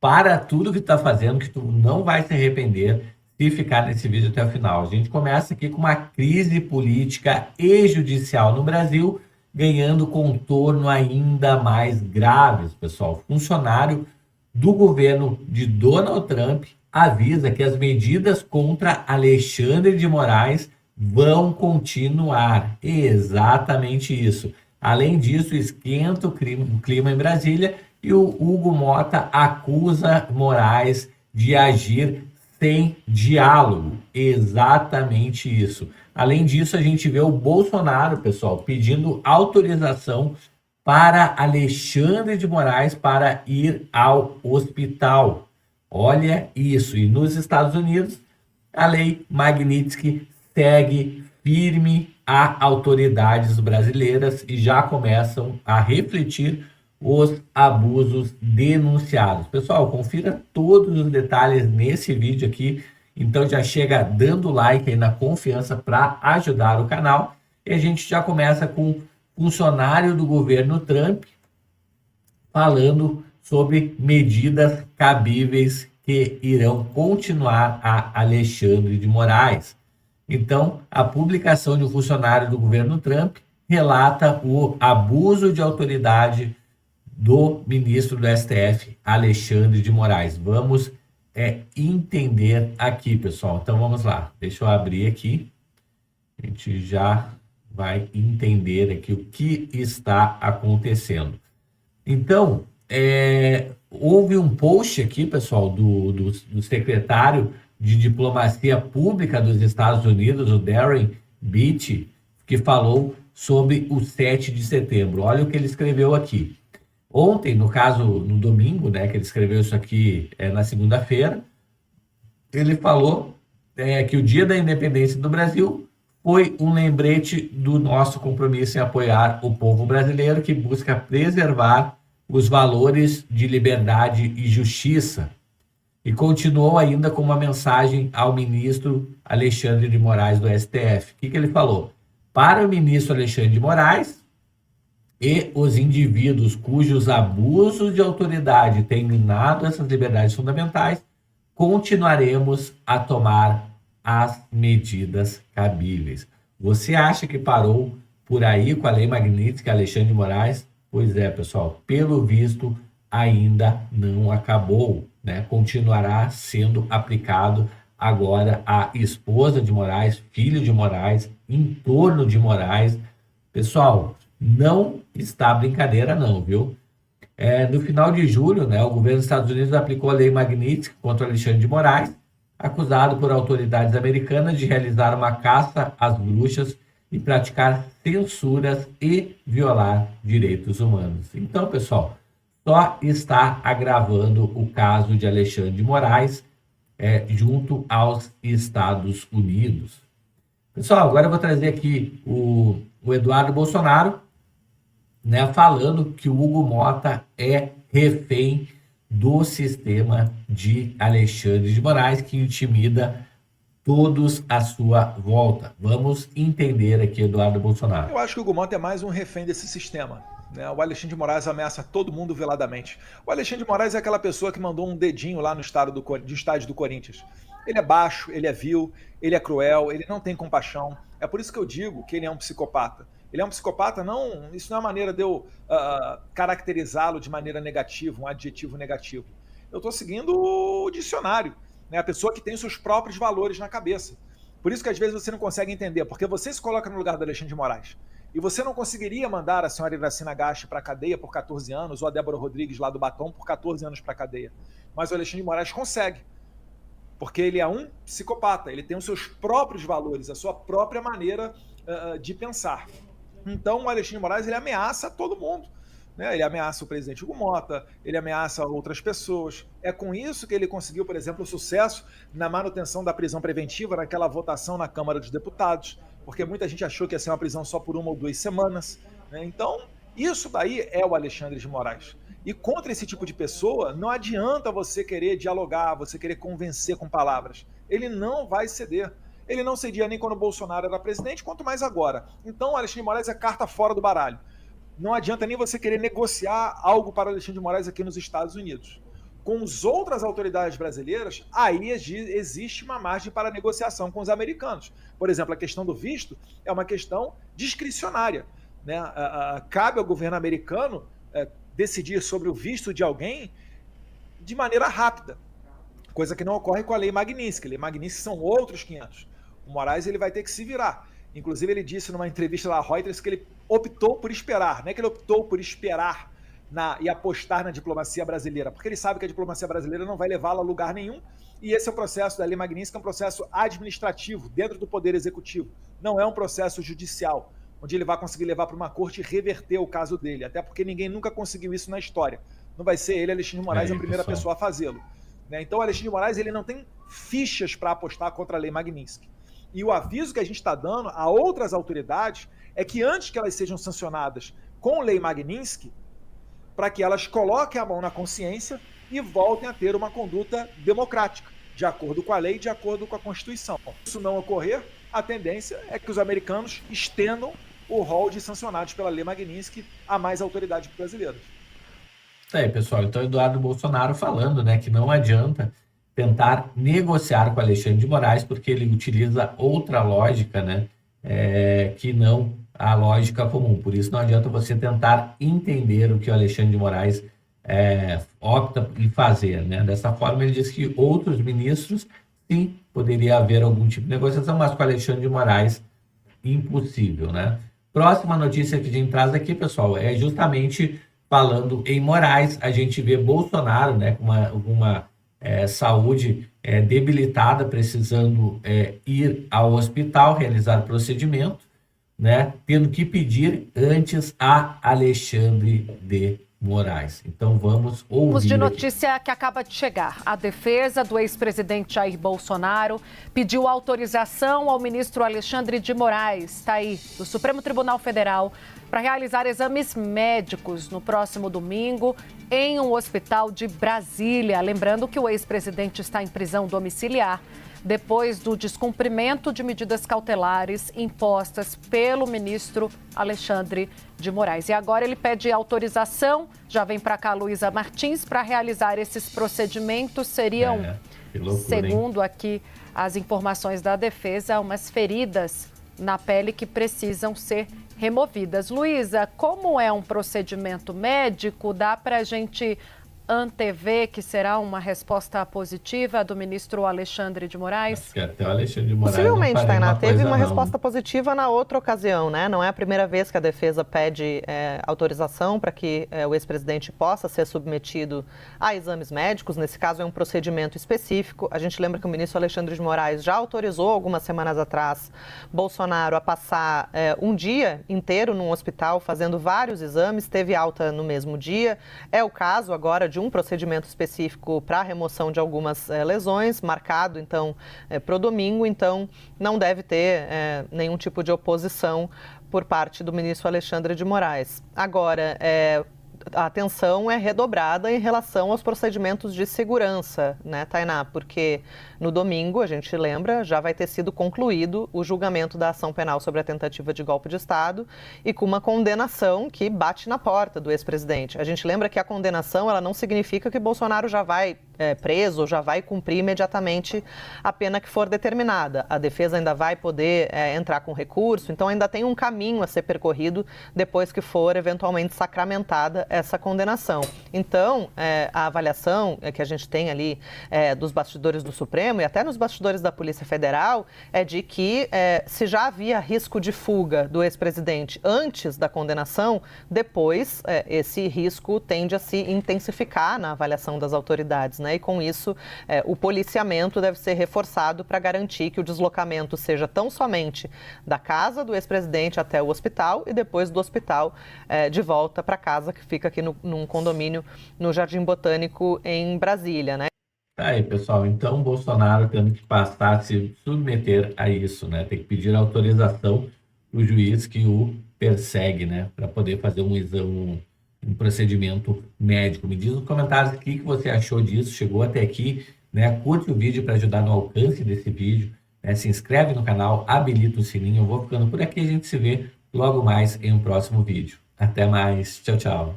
para tudo que tu tá fazendo, que tu não vai se arrepender se ficar nesse vídeo até o final. A gente começa aqui com uma crise política e judicial no Brasil, ganhando contorno ainda mais graves, pessoal. Funcionário do governo de Donald Trump avisa que as medidas contra Alexandre de Moraes vão continuar. Exatamente isso. Além disso, esquenta o clima em Brasília e o Hugo Mota acusa Moraes de agir sem diálogo. Exatamente isso. Além disso, a gente vê o Bolsonaro, pessoal, pedindo autorização para Alexandre de Moraes para ir ao hospital. Olha isso. E nos Estados Unidos, a lei Magnitsky segue firme a autoridades brasileiras e já começam a refletir os abusos denunciados. Pessoal, confira todos os detalhes nesse vídeo aqui. Então já chega dando like aí na confiança para ajudar o canal. E a gente já começa com funcionário do governo Trump falando sobre medidas cabíveis que irão continuar a Alexandre de Moraes. Então, a publicação de um funcionário do governo Trump relata o abuso de autoridade do ministro do STF, Alexandre de Moraes. Vamos entender aqui, pessoal. Então, vamos lá. Deixa eu abrir aqui. A gente já vai entender aqui o que está acontecendo. Então, houve um post aqui, pessoal, do secretário de Diplomacia Pública dos Estados Unidos, o Darren Beatty, que falou sobre o 7 de setembro. Olha o que ele escreveu aqui. Ontem, no caso, no domingo, né, que ele escreveu isso aqui na segunda-feira, ele falou que o Dia da Independência do Brasil foi um lembrete do nosso compromisso em apoiar o povo brasileiro que busca preservar os valores de liberdade e justiça. E continuou ainda com uma mensagem ao ministro Alexandre de Moraes do STF. O que ele falou? Para o ministro Alexandre de Moraes e os indivíduos cujos abusos de autoridade têm minado essas liberdades fundamentais, continuaremos a tomar as medidas cabíveis. Você acha que parou por aí com a lei Magnitsky, Alexandre de Moraes? Pois é, pessoal, pelo visto ainda não acabou, né? Continuará sendo aplicado agora à esposa de Moraes, filho de Moraes, entorno de Moraes. Pessoal, não está brincadeira não, viu? No final de julho, né, o governo dos Estados Unidos aplicou a lei Magnitsky contra Alexandre de Moraes, acusado por autoridades americanas de realizar uma caça às bruxas e praticar censuras e violar direitos humanos. Então, pessoal, só está agravando o caso de Alexandre de Moraes junto aos Estados Unidos. Pessoal, agora eu vou trazer aqui o Eduardo Bolsonaro, né, falando que o Hugo Mota é refém do sistema de Alexandre de Moraes, que intimida todos à sua volta. Vamos entender aqui, Eduardo Bolsonaro. Eu acho que o Hugo Mota é mais um refém desse sistema. Né? O Alexandre de Moraes ameaça todo mundo veladamente. O Alexandre de Moraes é aquela pessoa que mandou um dedinho lá no estádio do Corinthians. Ele é baixo, ele é vil, ele é cruel, ele não tem compaixão. É por isso que eu digo que ele é um psicopata. Ele é um psicopata, não, isso não é uma maneira de eu caracterizá-lo de maneira negativa, um adjetivo negativo. Eu estou seguindo o dicionário, né? A pessoa que tem os seus próprios valores na cabeça. Por isso que às vezes você não consegue entender, porque você se coloca no lugar do Alexandre de Moraes. E você não conseguiria mandar a senhora Iracina Gache para a cadeia por 14 anos, ou a Débora Rodrigues lá do Batom por 14 anos para a cadeia. Mas o Alexandre de Moraes consegue. Porque ele é um psicopata, ele tem os seus próprios valores, a sua própria maneira de pensar. Então o Alexandre de Moraes ele ameaça todo mundo. Né? Ele ameaça o presidente Hugo Mota, ele ameaça outras pessoas. É com isso que ele conseguiu, por exemplo, o sucesso na manutenção da prisão preventiva naquela votação na Câmara dos Deputados, porque muita gente achou que ia ser uma prisão só por 1 ou 2 semanas. Né? Então, isso daí é o Alexandre de Moraes. E contra esse tipo de pessoa, não adianta você querer dialogar, você querer convencer com palavras. Ele não vai ceder. Ele não cedia nem quando o Bolsonaro era presidente, quanto mais agora. Então, o Alexandre de Moraes é carta fora do baralho. Não adianta nem você querer negociar algo para o Alexandre de Moraes aqui nos Estados Unidos. com as outras autoridades brasileiras, aí existe uma margem para negociação com os americanos. Por exemplo, a questão do visto é uma questão discricionária, né? Cabe ao governo americano decidir sobre o visto de alguém de maneira rápida, coisa que não ocorre com a Lei Magnitsky. A Lei Magnitsky são outros 500. O Moraes ele vai ter que se virar. Inclusive, ele disse numa entrevista lá à Reuters que ele optou por esperar. Não é que ele optou por esperar e apostar na diplomacia brasileira, porque ele sabe que a diplomacia brasileira não vai levá-lo a lugar nenhum, e esse é o processo da Lei Magnitsky, é um processo administrativo, dentro do Poder Executivo. Não é um processo judicial, onde ele vai conseguir levar para uma corte e reverter o caso dele, até porque ninguém nunca conseguiu isso na história. Não vai ser ele, Alexandre de Moraes, a primeira pessoa a fazê-lo. Então, o Alexandre de Moraes ele não tem fichas para apostar contra a Lei Magnitsky. E o aviso que a gente está dando a outras autoridades é que antes que elas sejam sancionadas com Lei Magnitsky, para que elas coloquem a mão na consciência e voltem a ter uma conduta democrática, de acordo com a lei, de acordo com a Constituição. Se isso não ocorrer, a tendência é que os americanos estendam o rol de sancionados pela Lei Magnitsky a mais autoridades brasileiras. Aí, pessoal, então Eduardo Bolsonaro falando, né, que não adianta tentar negociar com Alexandre de Moraes, porque ele utiliza outra lógica, né, que não a lógica comum. Por isso não adianta você tentar entender o que o Alexandre de Moraes opta em fazer, né? Dessa forma, ele diz que outros ministros, sim, poderia haver algum tipo de negociação, mas com o Alexandre de Moraes, impossível, né? Próxima notícia que a gente traz aqui, pessoal, é justamente falando em Moraes. A gente vê Bolsonaro, né, com uma saúde debilitada, precisando ir ao hospital, realizar procedimento, né, tendo que pedir antes a Alexandre de Moraes. Então vamos ouvir. De notícia que acaba de chegar. A defesa do ex-presidente Jair Bolsonaro pediu autorização ao ministro Alexandre de Moraes, está aí, do Supremo Tribunal Federal, para realizar exames médicos no próximo domingo em um hospital de Brasília. Lembrando que o ex-presidente está em prisão domiciliar depois do descumprimento de medidas cautelares impostas pelo ministro Alexandre de Moraes. E agora ele pede autorização, já vem para cá Luísa Martins, para realizar esses procedimentos. Seriam, loucura, segundo aqui as informações da defesa, umas feridas na pele que precisam ser removidas. Luísa, como é um procedimento médico, dá para a gente antever que será uma resposta positiva do ministro Alexandre de Moraes? Acho que até o Alexandre de Moraes possivelmente, Tainá, teve uma resposta positiva na outra ocasião, né? Não é a primeira vez que a defesa pede autorização para que o ex-presidente possa ser submetido a exames médicos. Nesse caso, é um procedimento específico. A gente lembra que o ministro Alexandre de Moraes já autorizou, algumas semanas atrás, Bolsonaro a passar um dia inteiro num hospital fazendo vários exames, teve alta no mesmo dia. É o caso agora de um procedimento específico para a remoção de algumas lesões, marcado, então, para o domingo. Então, não deve ter nenhum tipo de oposição por parte do ministro Alexandre de Moraes. Agora, a atenção é redobrada em relação aos procedimentos de segurança, né, Tainá? Porque no domingo, a gente lembra, já vai ter sido concluído o julgamento da ação penal sobre a tentativa de golpe de Estado e com uma condenação que bate na porta do ex-presidente. A gente lembra que a condenação, ela não significa que Bolsonaro já vai preso ou já vai cumprir imediatamente a pena que for determinada. A defesa ainda vai poder entrar com recurso, então ainda tem um caminho a ser percorrido depois que for eventualmente sacramentada essa condenação. Então, a avaliação que a gente tem ali dos bastidores do Supremo e até nos bastidores da Polícia Federal é de que se já havia risco de fuga do ex-presidente antes da condenação, depois esse risco tende a se intensificar na avaliação das autoridades, né? E com isso, o policiamento deve ser reforçado para garantir que o deslocamento seja tão somente da casa do ex-presidente até o hospital e depois do hospital de volta para casa, que fica aqui num condomínio no Jardim Botânico em Brasília, né? Aí, pessoal, então Bolsonaro tendo que passar a se submeter a isso, né? Tem que pedir autorização do juiz que o persegue, né? Para poder fazer um exame, um procedimento médico. Me diz nos comentários o que você achou disso, chegou até aqui, né? Curte o vídeo para ajudar no alcance desse vídeo, né? Se inscreve no canal, habilita o sininho. Eu vou ficando por aqui, a gente se vê logo mais em um próximo vídeo. Até mais, tchau, tchau.